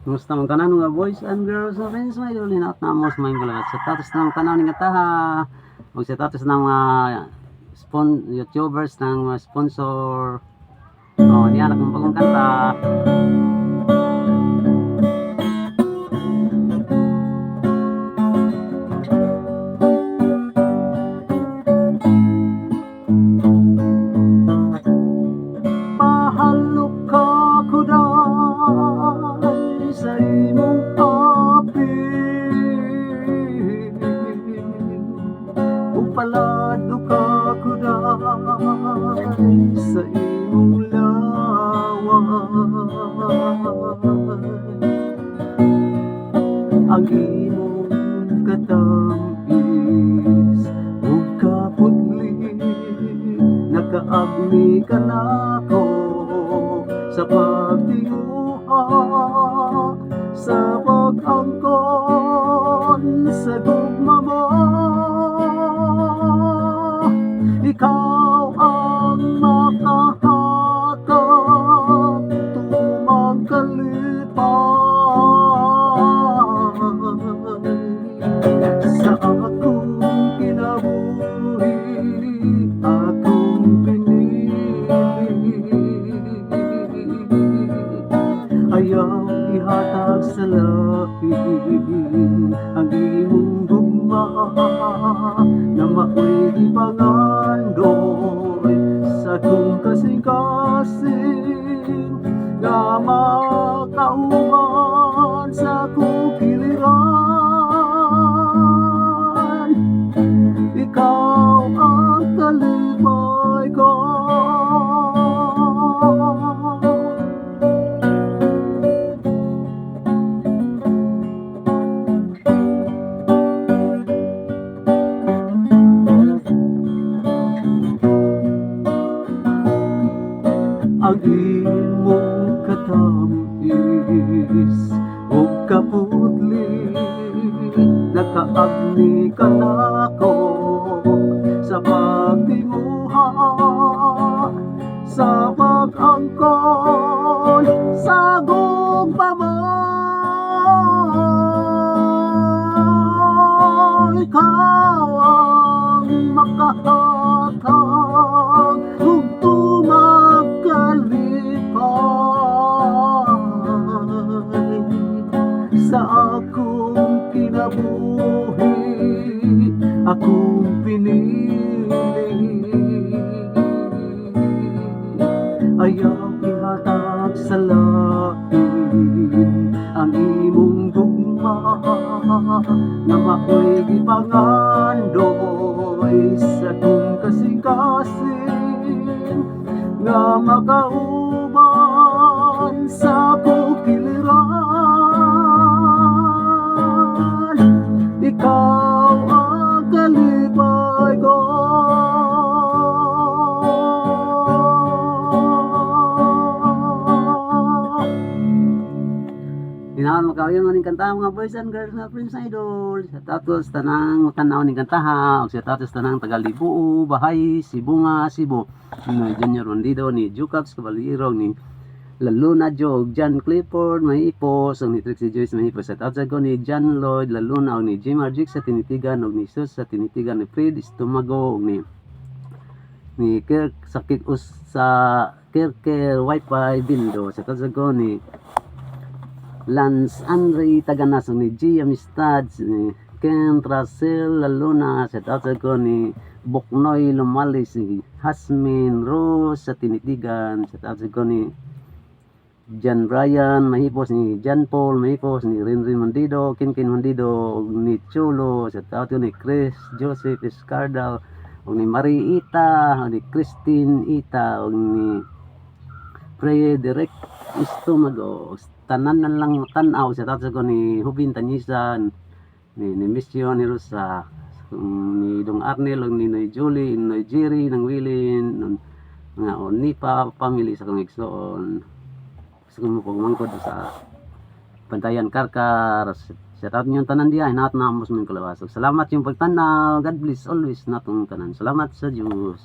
Kumusta man kanan mga boys and girls na friends may ulin at namos may balagat sa tatos ng kanan nga taha ug sa tatos ng mga YouTubers ng mga sponsor. Oh, niya na kung bagong kanta. Pahalok ka kuday sa imong apil upalado ka kuday sa imong laway ang imong katamis ug kaputli nakaagni ka nako sa pagtinguha sa pag-angkon sa gugma mo. Ikaw ang makahatag tumagkalipay sa akong kinabuhi, akong pinili. Ayaw ihatag sa lain ang imong gugma na mao'y ipangandoy sa kong kasing-kasing nga makauban sa kong kiliran. Ikaw ang kalipay ko. Ang imong katamis ug kaputli nakaagni ka nako sa pagtinguha sa pag-angkon sa gugma mo. Ikaw ang makahatag ug tumagkalipay sa akong kinabuhi, akong pinili. Ayaw ihatag sa lain ang imong gugma na mao'y ipangandoy sa kong kasing-kasing nga makauban sa kong kiliran. Ikaw ang kalipay ko. Inaon makauyang aning kanta mga boys and girls nga friends na idol. Sa tatos tanang tanaw ning kantaha ug sa tatos tanang Tagalibuu, Bahay, Sibunga, Cebu. Ni Junior Rondido, ni Jucaps Caballero, ni Laluna Jog, John Clifford, Mahipos, ni Trixie Joyce Mahipos. Sa tatos ko ni John Lloyd Laluna ug ni Jim Arjic sa Tinitigan ug ni Sus sa Tinitigan, ni Fred Estomago ug ni Kirk sa Kikus sa Kirker Wi-Fi Bindo. Sa tatos ko ni Lance Andre Taganas ni G Amistad, ni Ken Russell Laluna. Sa tatos ko ni Boknoy Lumalis, ni Hasmin Rose sa Tinitigan. Sa tatos ko ni John Brian Mahipos, ni John Paul Mahipos, ni Renry Mondido, Kinkin Mondido, ni Chulo. Sa tatos ko ni Chris Joseph Escardal, ug ni Marie Ita, ug ni Christine Ita, ug ni Frederick Estomago. Tanan na lang tanaw. Sa tatos ko ni Hubin Tanyisan, ni Mission ni Rosa, ni Dong Arnel, ni Noy Julie, Noy Jerry, ng Willin, nga Onipa family sa kong igsoon. Gusto ko mo pagmangkod sa Bantayan Karkar. Sa tatot niyong tanan diya, hinaat na amos mong kalawasog. Salamat yung pagtanaw. God bless always natong tanan. Salamat sa Diyos.